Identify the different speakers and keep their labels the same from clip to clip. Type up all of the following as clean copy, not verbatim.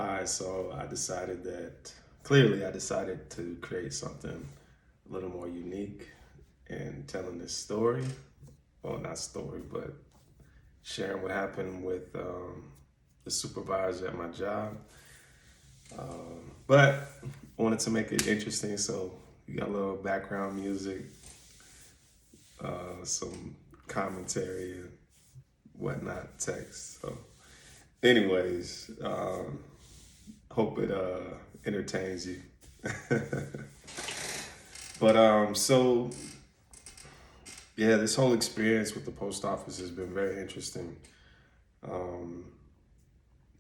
Speaker 1: All right, so clearly I decided to create something a little more unique in telling this story. Well, not story, but sharing what happened with the supervisor at my job. But I wanted to make it interesting, so you got a little background music, some commentary and whatnot, text. So, anyways, hope it entertains you. But yeah, this whole experience with the post office has been very interesting. Um,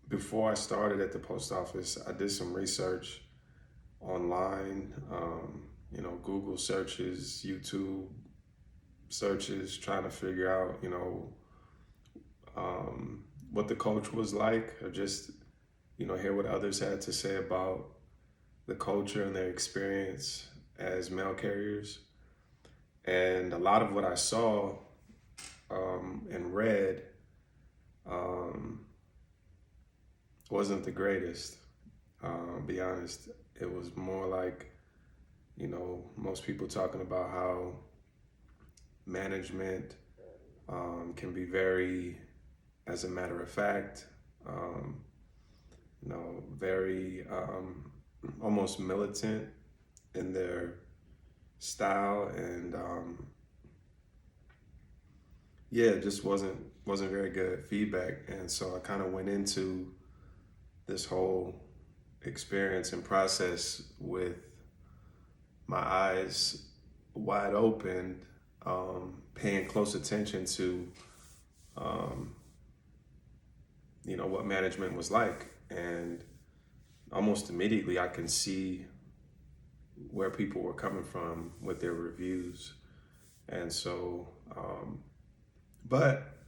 Speaker 1: Before I started at the post office, I did some research online, Google searches, YouTube searches, trying to figure out, what the culture was like, or just, hear what others had to say about the culture and their experience as mail carriers. And a lot of what I saw and read um, wasn't the greatest. Be honest, it was more like, most people talking about how management can be very, as a matter of fact, um, very almost militant in their style, and yeah, it just wasn't very good feedback. And so I kind of went into this whole experience and process with my eyes wide open, paying close attention to, um, what management was like. And almost immediately I can see where people were coming from with their reviews. And so, but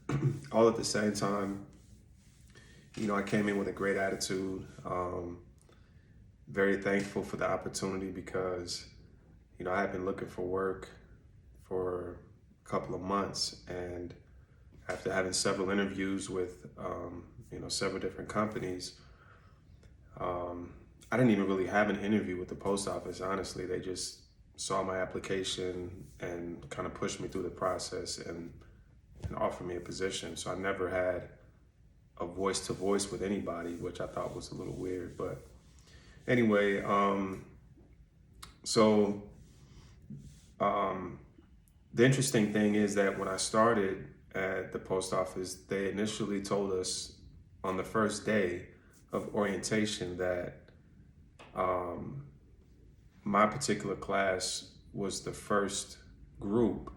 Speaker 1: all at the same time, I came in with a great attitude. Very thankful for the opportunity because, I had been looking for work for a couple of months. And after having several interviews with, several different companies, I didn't even really have an interview with the post office, honestly. They just saw my application and kind of pushed me through the process and offered me a position. So I never had a voice to voice with anybody, which I thought was a little weird. But anyway, so um, the interesting thing is that when I started at the post office, they initially told us on the first day of orientation that my particular class was the first group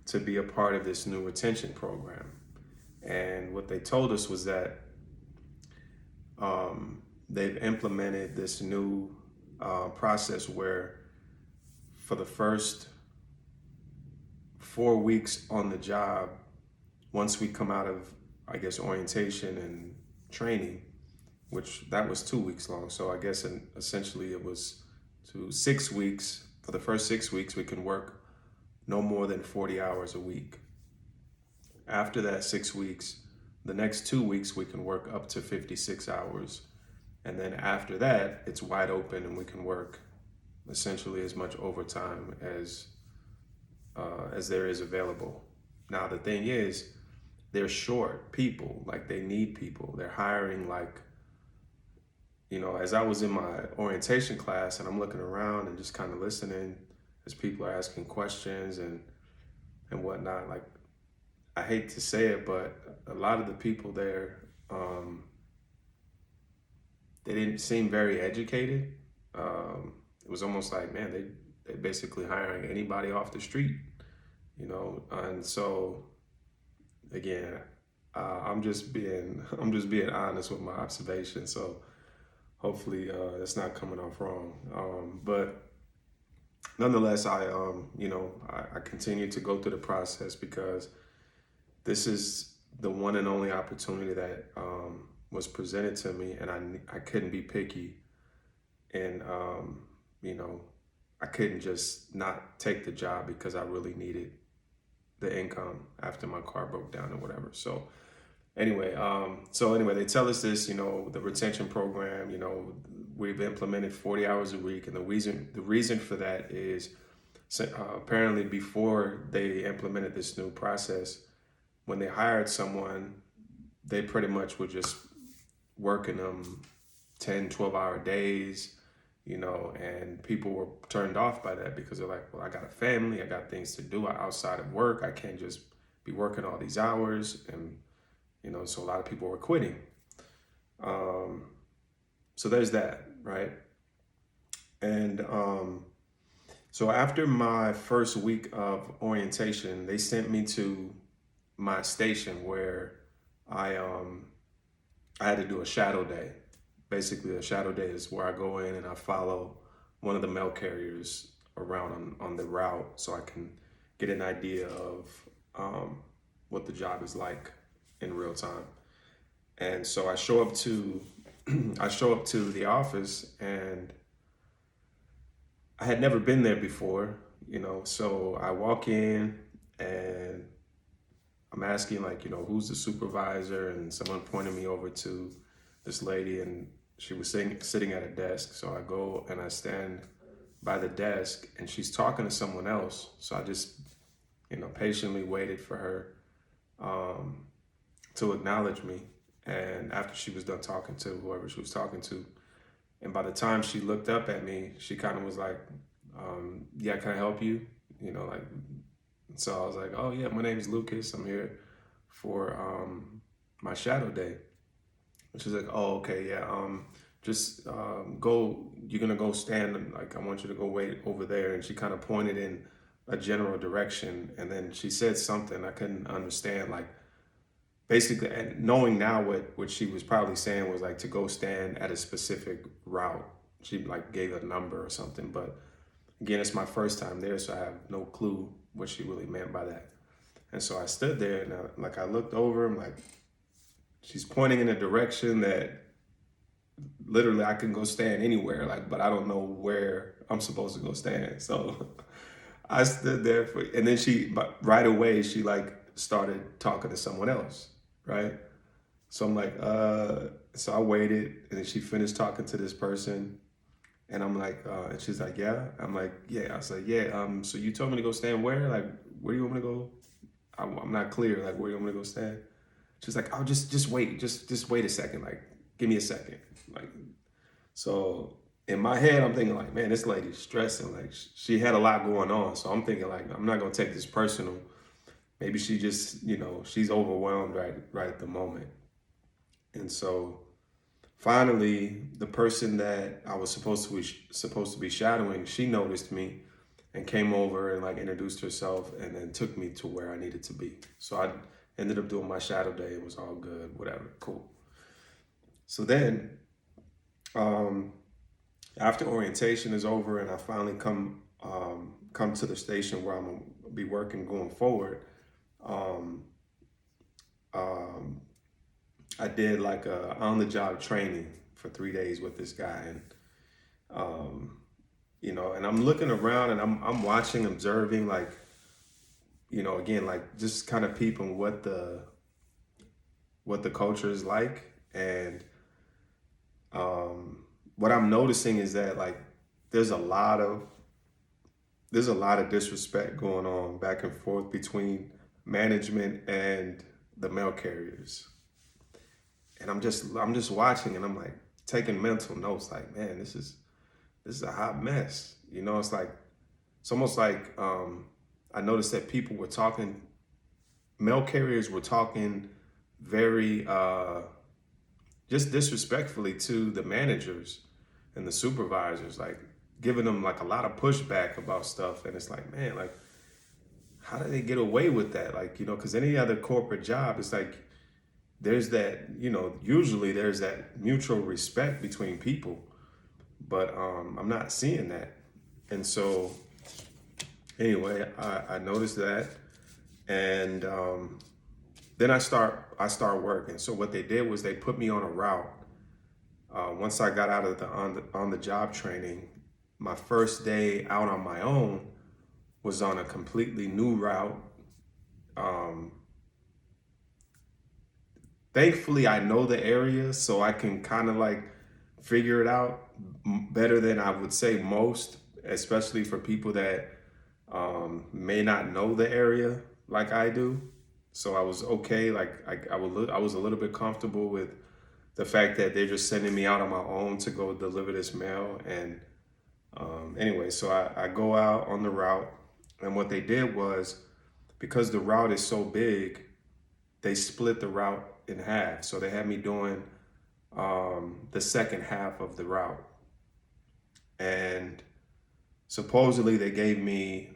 Speaker 1: to be a part of this new retention program. And what they told us was that they've implemented this new process where for the first 4 weeks on the job, once we come out of, I guess, orientation and training, which that was 2 weeks long. So I guess essentially it was 6 weeks. For the first 6 weeks, we can work no more than 40 hours a week. After that 6 weeks, the next 2 weeks, we can work up to 56 hours. And then after that, it's wide open and we can work essentially as much overtime as there is available. Now, the thing is, they're short people, like they need people. They're hiring like, as I was in my orientation class and I'm looking around and just kind of listening as people are asking questions and whatnot, like I hate to say it, but a lot of the people there, they didn't seem very educated. It was almost like, man, they basically hiring anybody off the street, and so again, I'm just being honest with my observation. So hopefully it's not coming off wrong. But nonetheless, I continue to go through the process because this is the one and only opportunity that was presented to me, and I couldn't be picky, and I couldn't just not take the job because I really needed the income after my car broke down or whatever. So Anyway, they tell us this, the retention program, we've implemented 40 hours a week. And the reason for that is apparently before they implemented this new process, when they hired someone, they pretty much were just working them 10, 12-hour days, and people were turned off by that because they're like, well, I got a family, I got things to do outside of work. I can't just be working all these hours. And, so a lot of people were quitting. So there's that, right? And so after my first week of orientation, they sent me to my station where I had to do a shadow day. Basically, a shadow day is where I go in and I follow one of the mail carriers around on the route so I can get an idea of what the job is like in real time. And so I show up to the office, and I had never been there before, so I walk in and I'm asking, like, who's the supervisor, and someone pointed me over to this lady, and she was sitting at a desk. So I go and I stand by the desk, and she's talking to someone else. So I just, patiently waited for her to acknowledge me. And after she was done talking to whoever she was talking to, and by the time she looked up at me, she kind of was like, yeah, can I help you? Like, so I was like, oh yeah, my name is Lucas. I'm here for my shadow day. And she's like, oh, okay, yeah. Just go, you're gonna go stand, and like, I want you to go wait over there. And she kind of pointed in a general direction. And then she said something I couldn't understand, like, basically, and knowing now what she was probably saying was like to go stand at a specific route. She like gave a number or something, but again, it's my first time there, so I have no clue what she really meant by that. And so I stood there, and I looked over, I'm like, she's pointing in a direction that literally I can go stand anywhere, like, but I don't know where I'm supposed to go stand. So I stood there and then but right away, she like started talking to someone else, right? So I'm like, so I waited, and then she finished talking to this person, and I'm like, and she's like, yeah. I'm like, yeah. I was like, yeah. So you told me to go stand where? Like, where do you want me to go? I'm not clear. Like, where do you want me to go stand? She's like, oh, just wait, just wait a second. Like, give me a second. Like, so in my head, I'm thinking like, man, this lady's stressing. Like, she had a lot going on. So I'm thinking like, I'm not gonna take this personal. Maybe she just, she's overwhelmed right at the moment. And so finally, the person that I was supposed to be shadowing, she noticed me and came over and like introduced herself and then took me to where I needed to be. So I ended up doing my shadow day. It was all good, whatever, cool. So then, after orientation is over and I finally come to the station where I'm gonna be working going forward, I did like a on-the-job training for 3 days with this guy, and and I'm looking around and I'm watching, observing, like, again, like just kind of peeping what the culture is like, and what I'm noticing is that like there's a lot of disrespect going on back and forth between management and the mail carriers. And I'm just watching, and I'm like taking mental notes, like, man, this is a hot mess. It's almost like I noticed that people were talking, mail carriers were talking very just disrespectfully to the managers and the supervisors, like giving them like a lot of pushback about stuff. And it's like, man, like, how do they get away with that? Like, because any other corporate job, it's like, there's that, usually there's that mutual respect between people, but I'm not seeing that. And so anyway, I noticed that, and then I start working. So what they did was they put me on a route. Once I got out of the on the job training, my first day out on my own was on a completely new route. thankfully I know the area, so I can kind of like figure it out better than I would say most, especially for people that may not know the area like I do. So I was okay. Like I was a little bit comfortable with the fact that they're just sending me out on my own to go deliver this mail. And anyway, so I go out on the route, and what they did was, because the route is so big, they split the route in half. So they had me doing the second half of the route, and supposedly they gave me.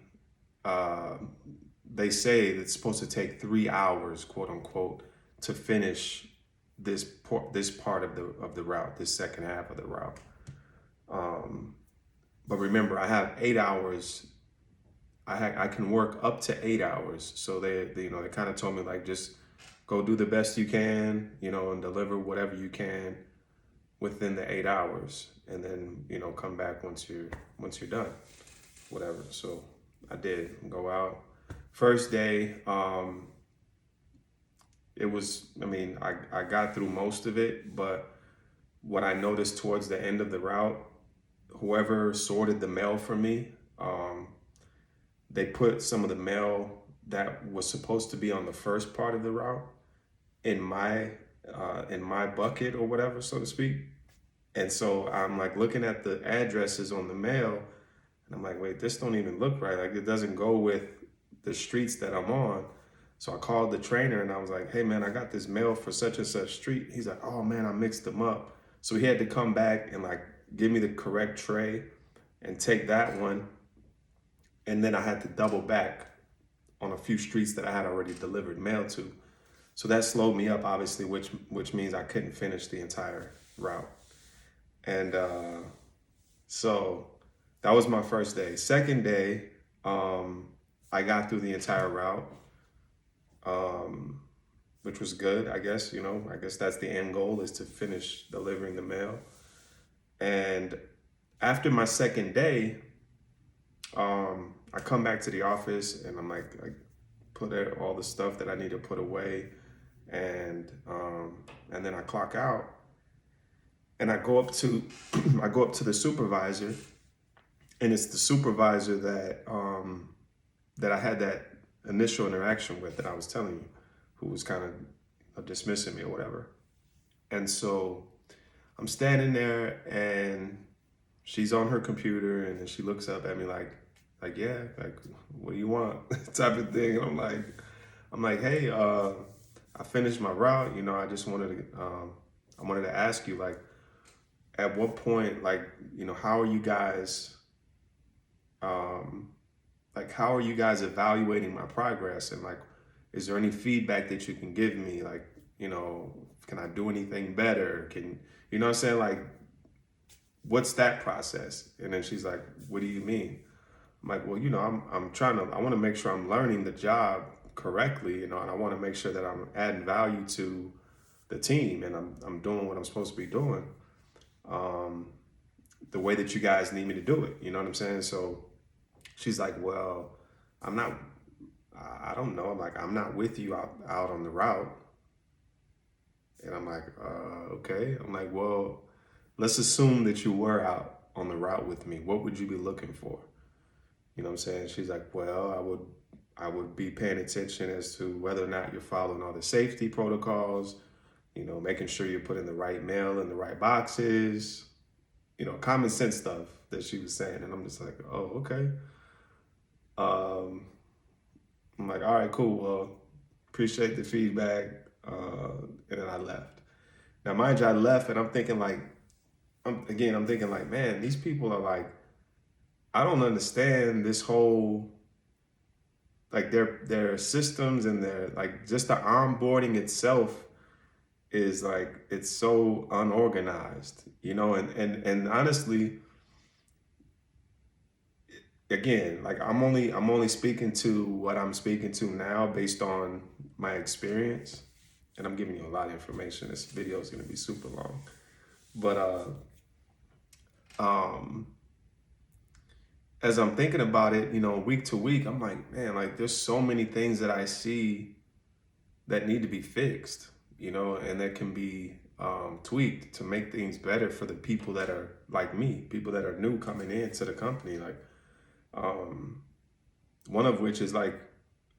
Speaker 1: They say it's supposed to take 3 hours, quote unquote, to finish this part of the route, this second half of the route. But remember, I have 8 hours. I can work up to 8 hours. So they kind of told me, like, just go do the best you can, and deliver whatever you can within the 8 hours, and then come back once you're done, whatever. So I did go out. First day, it was, I got through most of it, but what I noticed towards the end of the route, whoever sorted the mail for me, they put some of the mail that was supposed to be on the first part of the route in my bucket or whatever, so to speak. And so I'm like looking at the addresses on the mail, and I'm like, wait, this don't even look right. Like, it doesn't go with the streets that I'm on. So I called the trainer and I was like, hey man, I got this mail for such and such street. He's like, oh man, I mixed them up. So he had to come back and like give me the correct tray and take that one. And then I had to double back on a few streets that I had already delivered mail to. So that slowed me up, obviously, which means I couldn't finish the entire route. And so that was my first day. Second day, I got through the entire route, which was good, I guess. I guess that's the end goal, is to finish delivering the mail. And after my second day, I come back to the office and I'm like, I put all the stuff that I need to put away, and then I clock out, and I go up to the supervisor, and it's the supervisor that I had that initial interaction with that I was telling you, who was kind of dismissing me or whatever. And so I'm standing there and she's on her computer, and then she looks up at me like, yeah, like, what do you want? type of thing. And I'm like, hey, I finished my route. I just wanted to ask you, like, at what point, like, how are you guys, how are you guys evaluating my progress? And like, is there any feedback that you can give me? Like, can I do anything better? You know what I'm saying? Like, what's that process? And then she's like, what do you mean? I'm like, well, I want to make sure I'm learning the job correctly, and I want to make sure that I'm adding value to the team, and I'm doing what I'm supposed to be doing, the way that you guys need me to do it. You know what I'm saying? So she's like, well, I don't know. I'm like, I'm not with you out on the route. And I'm like, okay. I'm like, well, let's assume that you were out on the route with me. What would you be looking for? You know what I'm saying? She's like, well, I would be paying attention as to whether or not you're following all the safety protocols, making sure you're putting the right mail in the right boxes, common sense stuff that she was saying. And I'm just like, oh, okay. I'm like, all right, cool. Well, appreciate the feedback. And then I left. Now, mind you, I left and I'm thinking like, man, these people are like, I don't understand this whole, like, their systems and their, like, just the onboarding itself is like, it's so unorganized, and honestly, again, like, I'm only speaking to what I'm speaking to now based on my experience, and I'm giving you a lot of information. This video is going to be super long, but as I'm thinking about it, week to week, I'm like, man, like, there's so many things that I see that need to be fixed. and that can be tweaked to make things better for the people that are like me, people that are new coming into the company. Like, one of which is like,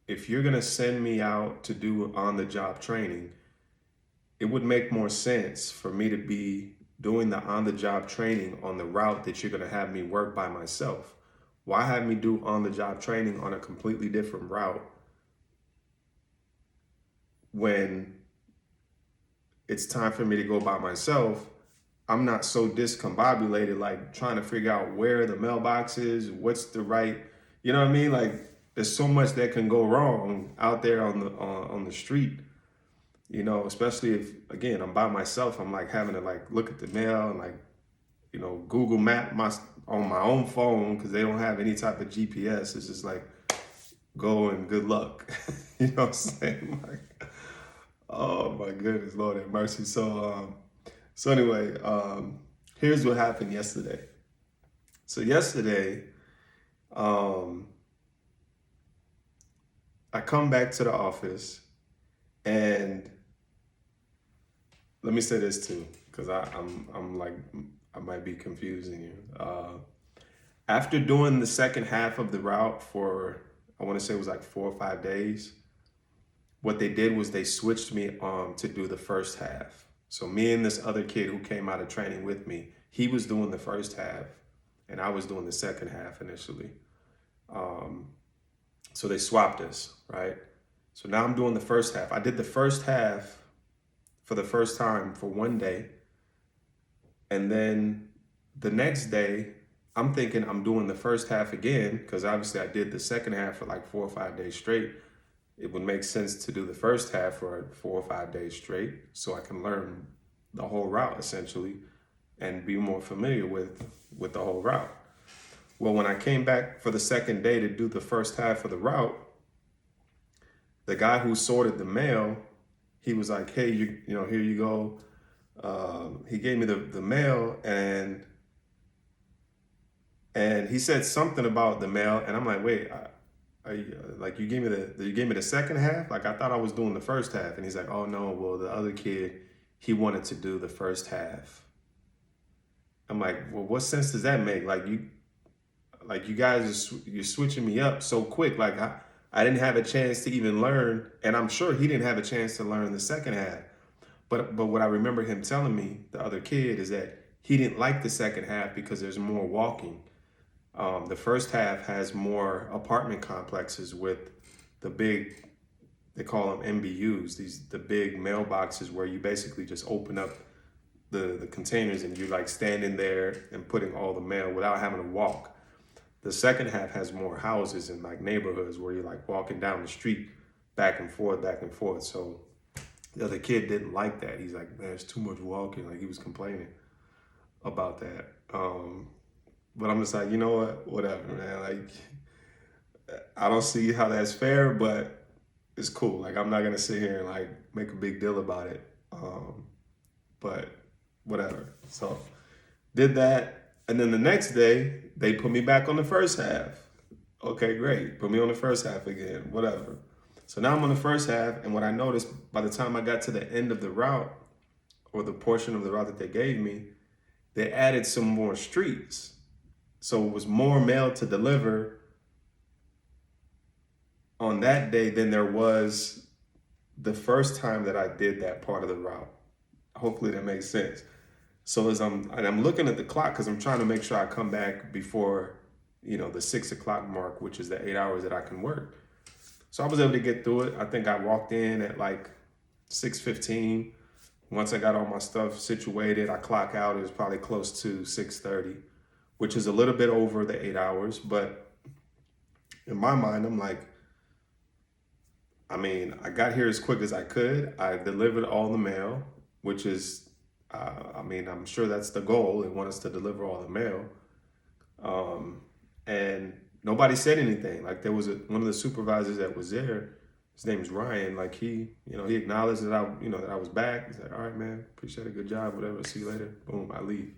Speaker 1: if you're gonna send me out to do on-the-job training, it would make more sense for me to be doing the on-the-job training on the route that you're gonna have me work by myself. Why have me do on-the-job training on a completely different route when it's time for me to go by myself? I'm not so discombobulated, like trying to figure out where the mailbox is, what's the right, you know what I mean? Like, there's so much that can go wrong out there on the street, especially if, again, I'm by myself. I'm like having to like look at the mail and like, Google Map on my own phone, because they don't have any type of GPS. It's just like, go and good luck. You know what I'm saying? Like, oh my goodness, Lord have mercy. So anyway, here's what happened yesterday. So yesterday, I come back to the office, and let me say this too, because I'm like, I might be confusing you. After doing the second half of the route for, I want to say it was like 4 or 5 days, what they did was they switched me to do the first half. So me and this other kid who came out of training with me, he was doing the first half, and I was doing the second half initially. So they swapped us, right? So now I'm doing the first half. I did the first half for the first time for 1 day. And then the next day, I'm thinking I'm doing the first half again, because obviously I did the second half for like 4 or 5 days straight. It would make sense to do the first half for 4 or 5 days straight, so I can learn the whole route essentially and be more familiar with the whole route. Well, when I came back for the second day to do the first half of the route, the guy who sorted the mail, he was like, hey, here you go. He gave me the mail, and he said something about the mail, and I'm like, wait, like, you gave me the second half? Like, I thought I was doing the first half. And he's like, oh no, well, the other kid, he wanted to do the first half. I'm like, well, what sense does that make? You guys you're switching me up so quick. Like, I didn't have a chance to even learn, and I'm sure he didn't have a chance to learn the second half. But what I remember him telling me, the other kid, is that he didn't like the second half because there's more walking. The first half has more apartment complexes with the big, they call them MBUs, the big mailboxes where you basically just open up the containers and you're like standing there and putting all the mail without having to walk. The second half has more houses and like neighborhoods where you're like walking down the street back and forth, back and forth. So the other kid didn't like that. He's like, man, it's too much walking. Like, he was complaining about that. But I'm just like, you know what? Whatever, man. Like, I don't see how that's fair, but it's cool. Like, I'm not gonna sit here and like make a big deal about it. But whatever. So did that, and then the next day they put me back on the first half. Okay, great. Put me on the first half again. Whatever. So now I'm on the first half, and what I noticed by the time I got to the end of the route, or the portion of the route that they gave me, they added some more streets. So it was more mail to deliver on that day than there was the first time that I did that part of the route. Hopefully that makes sense. So as I'm looking at the clock, because I'm trying to make sure I come back before, the 6 o'clock mark, which is the 8 hours that I can work. So I was able to get through it. I think I walked in at like 6:15. Once I got all my stuff situated, I clock out. It was probably close to 6:30, which is a little bit over the 8 hours. But in my mind, I'm like, I got here as quick as I could. I delivered all the mail, which is, I'm sure that's the goal. They want us to deliver all the mail. And nobody said anything. Like, there was one of the supervisors that was there. His name is Ryan. Like, he acknowledged that I was back. He's like, all right, man, appreciate it. Good job. Whatever. See you later. Boom. I leave.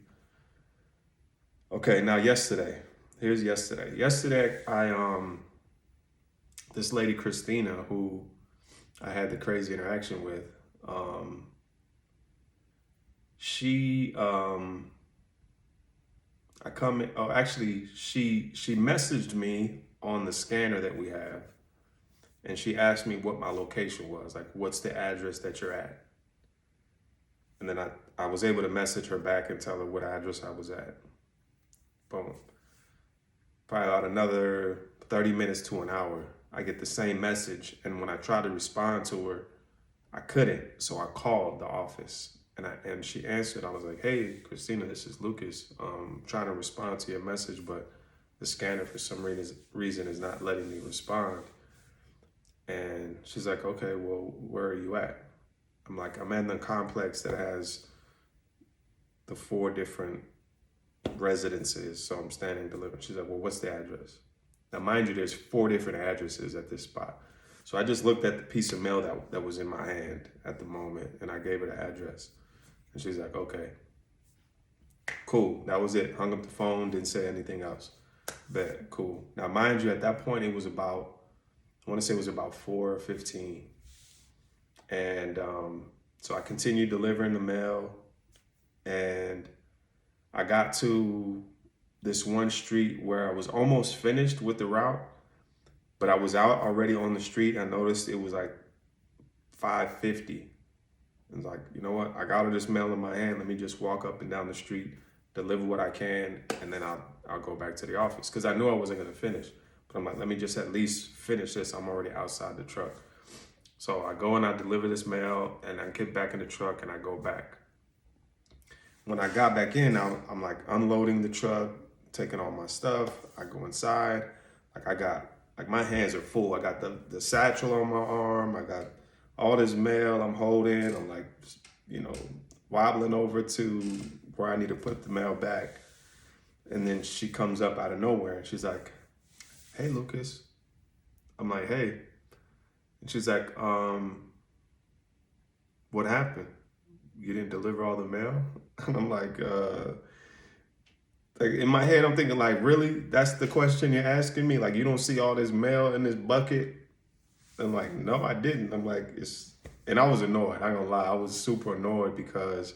Speaker 1: Okay. Now yesterday, here's yesterday. Yesterday, this lady, Christina, who I had the crazy interaction with, Um, she, I come in, oh, actually, she messaged me on the scanner that we have, and she asked me what my location was, like, what's the address that you're at? And then I was able to message her back and tell her what address I was at. Boom. Probably about another 30 minutes to an hour, I get the same message. And when I tried to respond to her, I couldn't. So I called the office and she answered. I was like, hey, Christina, this is Lucas. Trying to respond to your message, but the scanner for some reason is not letting me respond. And she's like, okay, well, where are you at? I'm like, I'm in the complex that has the 4 different residences, so I'm standing delivered. She's like, well, what's the address? Now, mind you, there's 4 different addresses at this spot. So I just looked at the piece of mail that was in my hand at the moment, and I gave her the address. And she's like, okay, cool. That was it. Hung up the phone, didn't say anything else. Bet, cool. Now, mind you, at that point, it was about, I want to say it was about 4:15. And so I continued delivering the mail, and I got to this one street where I was almost finished with the route, but I was out already on the street. I noticed it was like 5:50. I was like, you know what? I got all this mail in my hand. Let me just walk up and down the street, deliver what I can, and then I'll go back to the office. Because I knew I wasn't gonna finish. But I'm like, let me just at least finish this. I'm already outside the truck. So I go and I deliver this mail, and I get back in the truck and I go back. When I got back in, I'm like unloading the truck, taking all my stuff. I go inside. Like I got, like my hands are full. I got the satchel on my arm. I got all this mail I'm holding. I'm like, wobbling over to where I need to put the mail back. And then she comes up out of nowhere and she's like, hey, Lucas. I'm like, hey. And she's like, what happened? You didn't deliver all the mail? And I'm like in my head, I'm thinking like, really? That's the question you're asking me? Like, you don't see all this mail in this bucket? I'm like, no, I didn't. I'm like, and I was annoyed. I'm gonna lie. I was super annoyed because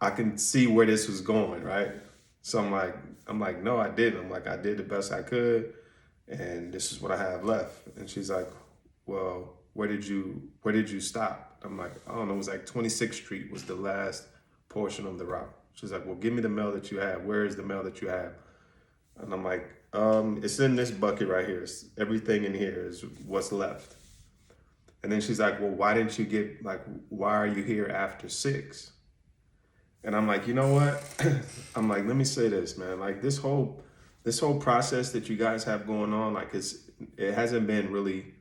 Speaker 1: I can see where this was going, right? So I'm like, no, I didn't. I'm like, I did the best I could, and this is what I have left. And she's like, well, where did you stop? I'm like, I don't know. It was like 26th Street was the last portion of the route. She's like, well, give me the mail that you have. Where is the mail that you have? And I'm like, it's in this bucket right here. Everything in here is what's left. And then she's like, well, why didn't you get, like, why are you here after 6? And I'm like, you know what? I'm like, let me say this, man. Like this whole process that you guys have going on, like it hasn't been really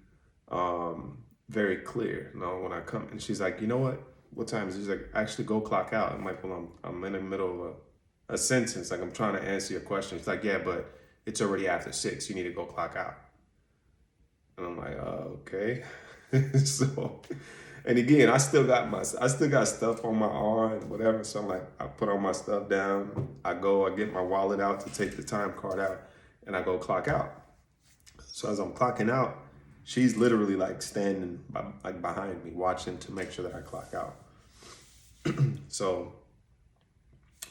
Speaker 1: very clear. When I come, and she's like, you know what time is it? She's like, actually go clock out. I'm like, well, I'm in the middle of a sentence. Like I'm trying to answer your question. She's like, yeah, but it's already after 6. You need to go clock out. And I'm like, okay. So, and again, I still got stuff on my arm, whatever. So I'm like, I put all my stuff down. I get my wallet out to take the time card out, and I go clock out. So as I'm clocking out, she's literally like standing behind me, watching to make sure that I clock out. So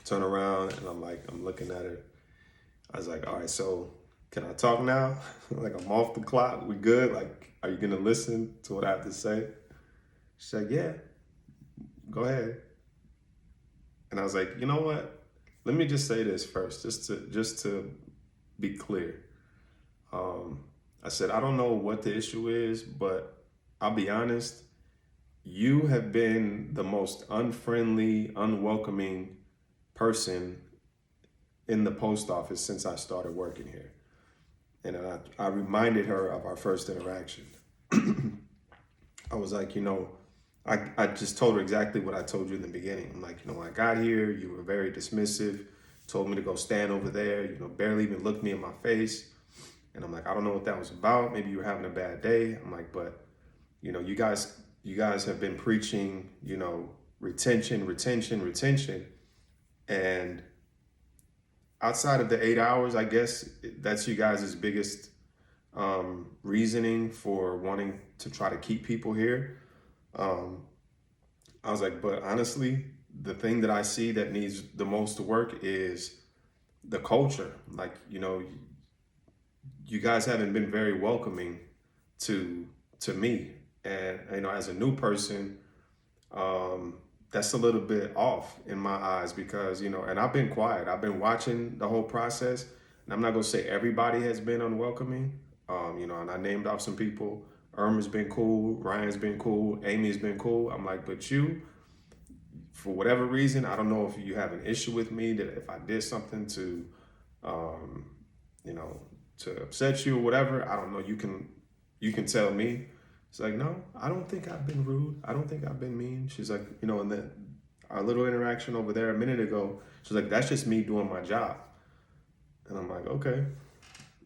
Speaker 1: turn around and I'm looking at her. I was like, all right, so can I talk now? Like I'm off the clock. We good? Like, are you gonna listen to what I have to say? She's like, yeah, go ahead. And I was like, you know what? Let me just say this first, just to be clear. I said, I don't know what the issue is, but I'll be honest, you have been the most unfriendly, unwelcoming person in the post office since I started working here. And I reminded her of our first interaction. I was like, I just told her exactly what I told you in the beginning. I'm like, when I got here, you were very dismissive, told me to go stand over there, barely even looked me in my face. And I'm like, I don't know what that was about. Maybe you were having a bad day. I'm like, but, you guys have been preaching, retention. And outside of the 8 hours, I guess that's you guys' biggest reasoning for wanting to try to keep people here. I was like, but honestly, the thing that I see that needs the most work is the culture. Like, you guys haven't been very welcoming to me. And, as a new person, um, that's a little bit off in my eyes because, and I've been quiet. I've been watching the whole process. And I'm not going to say everybody has been unwelcoming, and I named off some people. Irma's been cool. Ryan's been cool. Amy's been cool. I'm like, but you, for whatever reason, I don't know if you have an issue with me, that if I did something to, um, you know, to upset you or whatever, I don't know. You can tell me. It's like, no, I don't think I've been rude. I don't think I've been mean. She's like, and then our little interaction over there a minute ago, she's like, that's just me doing my job. And I'm like, okay,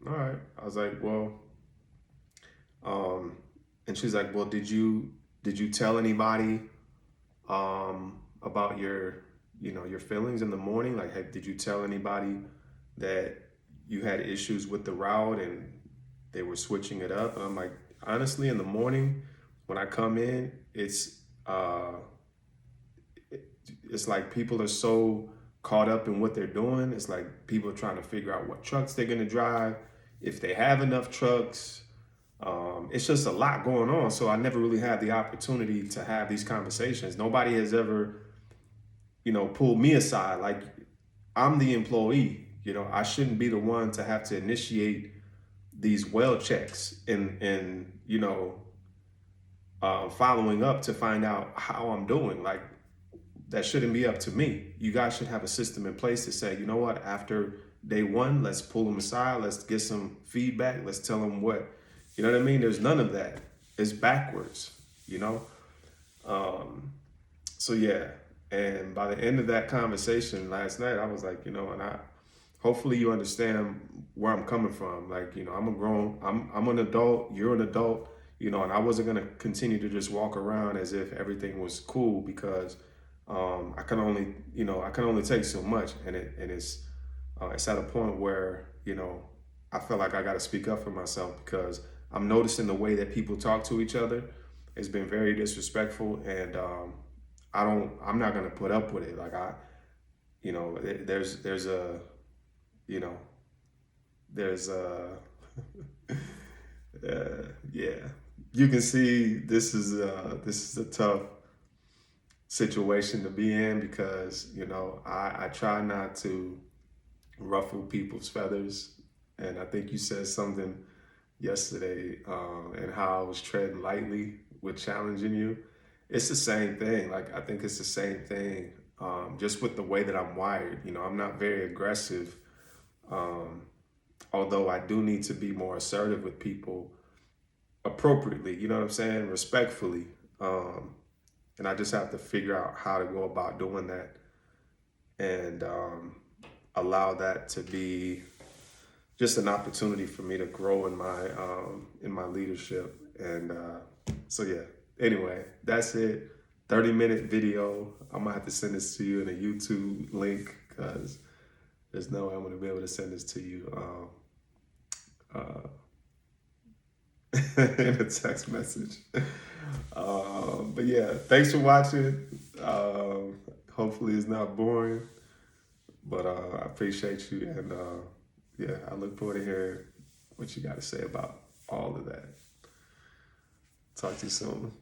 Speaker 1: all right. I was like, well, um, and she's like, well, did you tell anybody about your feelings in the morning? Like, did you tell anybody that you had issues with the route and they were switching it up? And I'm like, honestly, in the morning when I come in, it's like people are so caught up in what they're doing. It's like people are trying to figure out what trucks they're gonna drive, if they have enough trucks. It's just a lot going on. So I never really had the opportunity to have these conversations. Nobody has ever, pulled me aside. Like, I'm the employee. I shouldn't be the one to have to initiate these well checks and following up to find out how I'm doing. Like, that shouldn't be up to me. You guys should have a system in place to say, you know what, after day one, let's pull them aside. Let's get some feedback. Let's tell them what, you know what I mean? There's none of that. It's backwards, you know? So yeah. And by the end of that conversation last night, I was like, and hopefully you understand where I'm coming from. Like, I'm an adult, you're an adult, and I wasn't going to continue to just walk around as if everything was cool because I can only take so much, and it's at a point where I feel like I got to speak up for myself because I'm noticing the way that people talk to each other has been very disrespectful, and I'm not gonna put up with it. Like there's a you know there's a yeah, you can see this is a tough situation to be in because I try not to ruffle people's feathers, and I think you said something yesterday, and how I was treading lightly with challenging you. It's the same thing. Like, I think it's the same thing, just with the way that I'm wired. I'm not very aggressive, um, although I do need to be more assertive with people appropriately. You know what I'm saying? Respectfully. And I just have to figure out how to go about doing that and allow that to be just an opportunity for me to grow in my leadership. And so yeah. Anyway, that's it. 30-minute video. I'm gonna have to send this to you in a YouTube link because there's no way I'm gonna be able to send this to you in a text message. But yeah, thanks for watching. Hopefully it's not boring, but I appreciate you, and yeah, I look forward to hearing what you got to say about all of that. Talk to you soon.